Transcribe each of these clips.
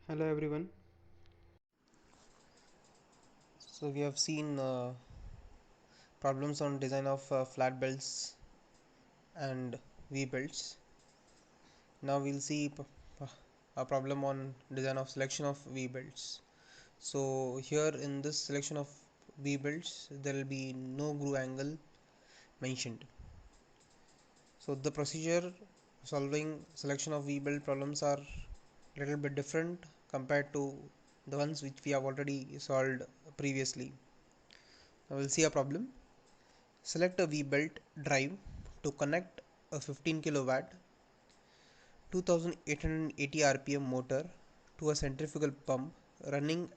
Hello everyone. So we have seen problems on design of flat belts and V belts. Now we'll see a problem on design of selection of V belts. So here in this selection of V belts, there will be no groove angle mentioned. So the procedure solving selection of V belt problems are little bit different compared to the ones which we have already solved previously. Now we'll see a problem. Select a V-belt drive to connect a 15 kilowatt 2880 rpm motor to a centrifugal pump running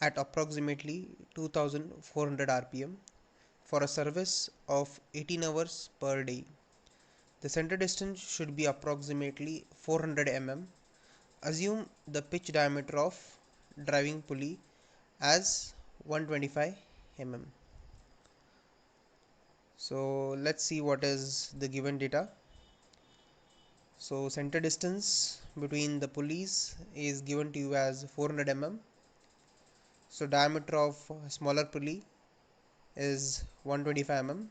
at approximately 2400 rpm for a service of 18 hours per day. The center distance should be approximately 400 mm. Assume the pitch diameter of driving pulley as 125 mm. So let's see what is the given data. So center distance between the pulleys is given to you as 400 mm. So diameter of smaller pulley is 125 mm.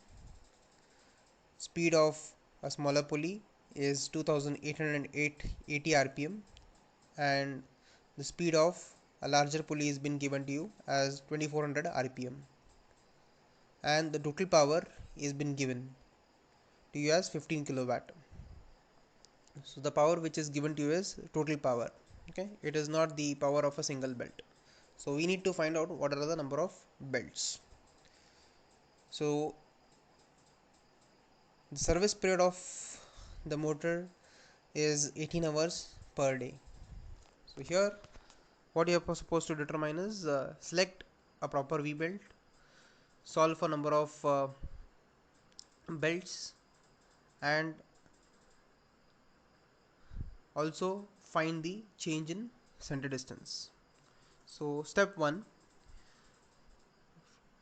Speed of a smaller pulley is 2880 rpm, and the speed of a larger pulley is been given to you as 2400 rpm, and the total power is been given to you as 15 kilowatt. So the power which is given to you is total power. Okay, it is not the power of a single belt. So we need to find out what are the number of belts. So the service period of the motor is 18 hours per day. So here what you are supposed to determine is select a proper V belt, solve for number of belts, and also find the change in center distance. So step 1,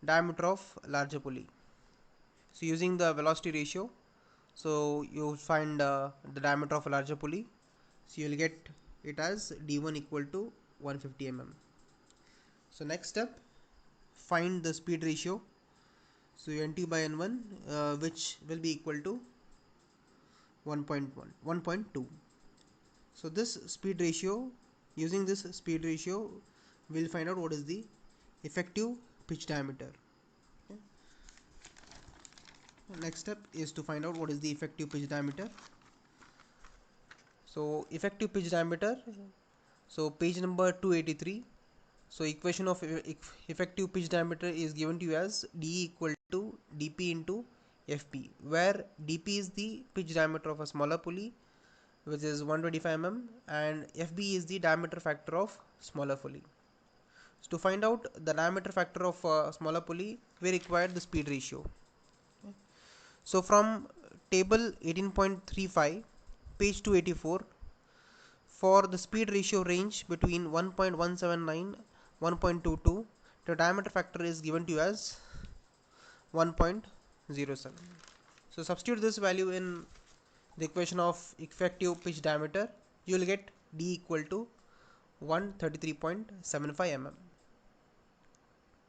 diameter of larger pulley. So using the velocity ratio, so you find the diameter of a larger pulley, so you will get it as d1 equal to 150 mm. So next step, find the speed ratio, so nt by n1 which will be equal to 1.1 1.2. So this speed ratio, using this speed ratio, we'll find out what is the effective pitch diameter. Okay. Next step is to find out what is the effective pitch diameter. So effective pitch diameter, so page number 283. So equation of effective pitch diameter is given to you as d equal to dp into fp, where dp is the pitch diameter of a smaller pulley, which is 125 mm, and fb is the diameter factor of smaller pulley. So to find out the diameter factor of a smaller pulley, we require the speed ratio. Okay. So from table 18.35, page 284, for the speed ratio range between 1.179 1.22, the diameter factor is given to you as 1.07. So substitute this value in the equation of effective pitch diameter, you will get d equal to 133.75 mm.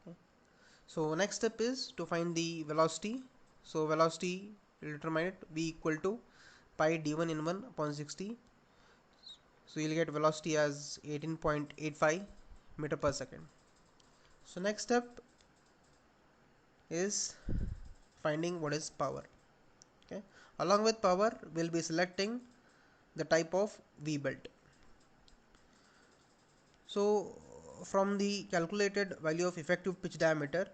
Okay. So next step is to find the velocity. So velocity will determine it, v equal to pi d1 in 1 upon 60. So you'll get velocity as 18.85 meter per second. So next step is finding what is power. Okay. Along with power, we'll be selecting the type of V belt. So from the calculated value of effective pitch diameter,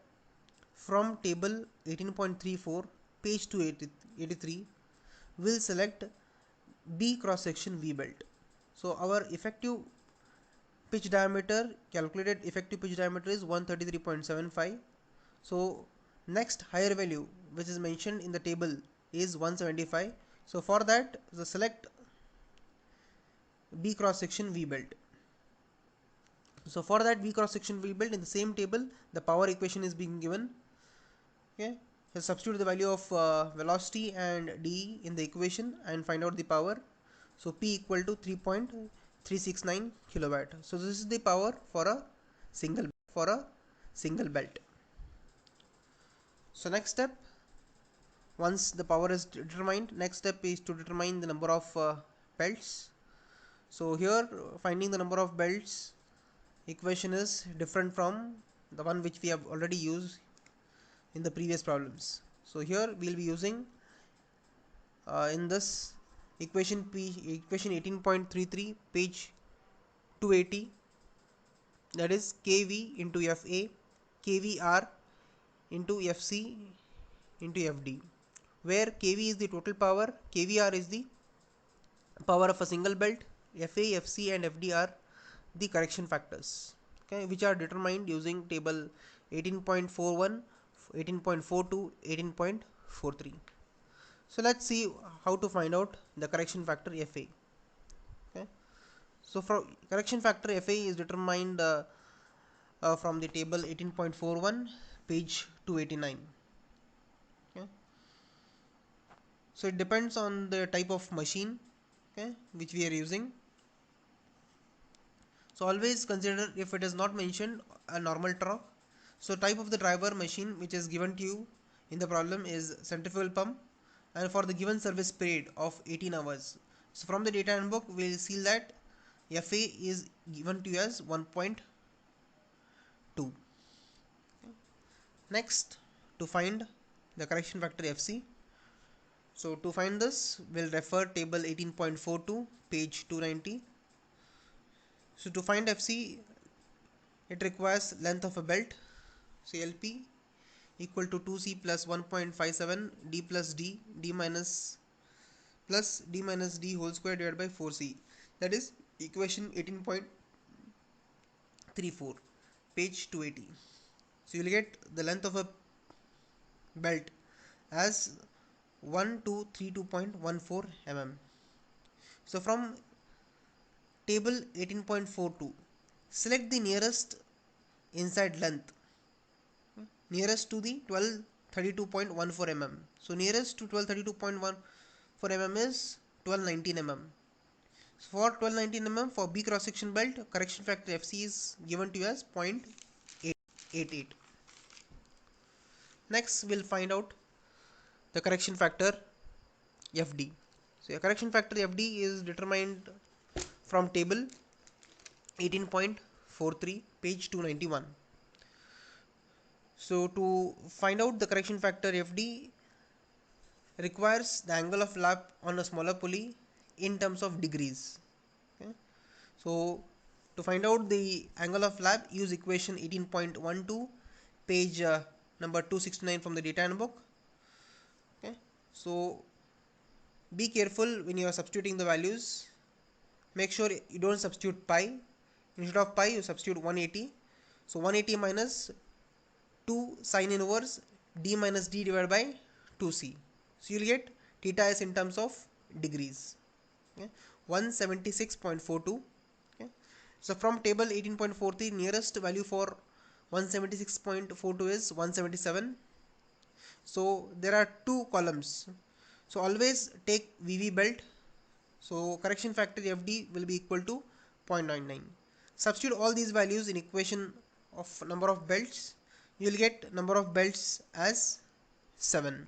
from table 18.34, page 283, we'll select B cross section V belt. So our effective pitch diameter, calculated effective pitch diameter is 133.75. So next higher value which is mentioned in the table is 175. So for that, the select B cross section V belt. So for that V cross section V belt, in the same table the power equation is being given. Okay, so substitute the value of velocity and d in the equation and find out the power. So P equal to 3.5 369 kilowatt. So this is the power for a single belt. So next step, once the power is determined, next step is to determine the number of belts. So here finding the number of belts equation is different from the one which we have already used in the previous problems. So here we will be using in this equation 18.33 page 280, that is kV into FA, kVR into FC into FD, where kV is the total power, kVR is the power of a single belt, FA, FC and FD are the correction factors, okay, which are determined using table 18.41, 18.42, 18.43. So let's see how to find out the correction factor FA. Okay, so from correction factor FA is determined from the table 18.41 page 289. Okay, so it depends on the type of machine, okay, which we are using. So always consider if it is not mentioned a normal torque. So type of the driver machine which is given to you in the problem is centrifugal pump, and for the given service period of 18 hours. So from the data handbook we will see that FA is given to you as 1.2. Next, to find the correction factor FC. So to find this, we'll refer table 18.42 page 290. So to find FC, it requires length of a belt, so LP equal to 2C plus 1.57 D plus D minus D whole square divided by 4C. That is equation 18.34 page 280. So you will get the length of a belt as 1232.14 mm. So from table 18.42, select the nearest inside length nearest to the 1232.14 mm. So nearest to 1232.14 mm is 1219 mm. So for 1219 mm for B cross section belt, correction factor FC is given to you as 0.88. Next we'll find out the correction factor FD. So your correction factor FD is determined from table 18.43 page 291. So to find out the correction factor FD requires the angle of lap on a smaller pulley in terms of degrees. Okay. So to find out the angle of lap, use equation 18.12 page number 269 from the data handbook. Okay. So be careful when you are substituting the values. Make sure you don't substitute pi. Instead of pi you substitute 180. So 180 minus 2 sine inverse d minus d divided by 2c. So you will get theta is in terms of degrees. Okay. 176.42. Okay. So from table 18.43, nearest value for 176.42 is 177. So there are two columns. So always take VV belt. So correction factor FD will be equal to 0.99. Substitute all these values in equation of number of belts. You will get number of belts as 7.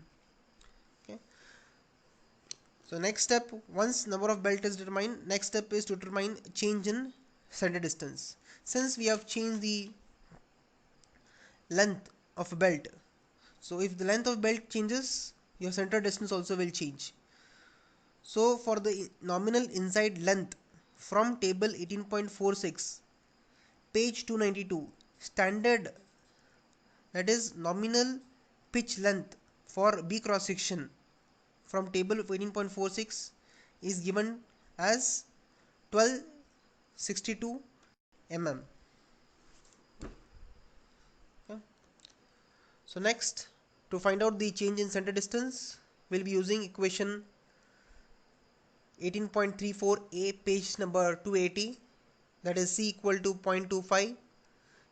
Okay. So next step, once number of belt is determined, next step is to determine change in center distance. Since we have changed the length of a belt, so if the length of belt changes, your center distance also will change. So for the nominal inside length from table 18.46 page 292, standard, that is nominal pitch length for B cross section from table 18.46 is given as 1262 mm. Okay. So next, to find out the change in center distance, we'll be using equation 18.34a page number 280, that is C equal to 0.25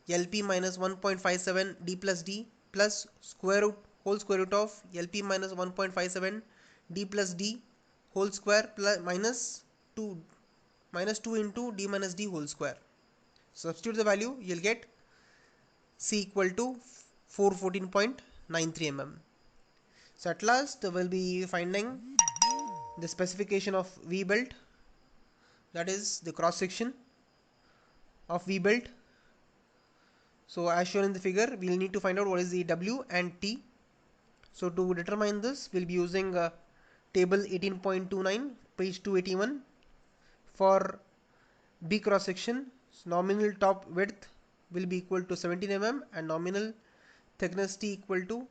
LP minus 1.57 D plus D plus whole square root of LP minus 1.57 D plus D whole square plus minus 2 minus 2 into d minus d whole square. Substitute the value, you'll get C equal to 414.93 mm. So at last we'll be finding the specification of V belt, that is the cross section of V belt. So as shown in the figure, we'll need to find out what is the W and T. So to determine this, we'll be using table 18.29 page 281. For B cross section, nominal top width will be equal to 17 mm and nominal thickness T equal to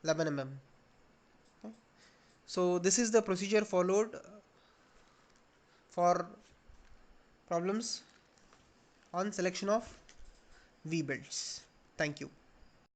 11 mm. Okay. So this is the procedure followed for problems on selection of V belts. Thank you.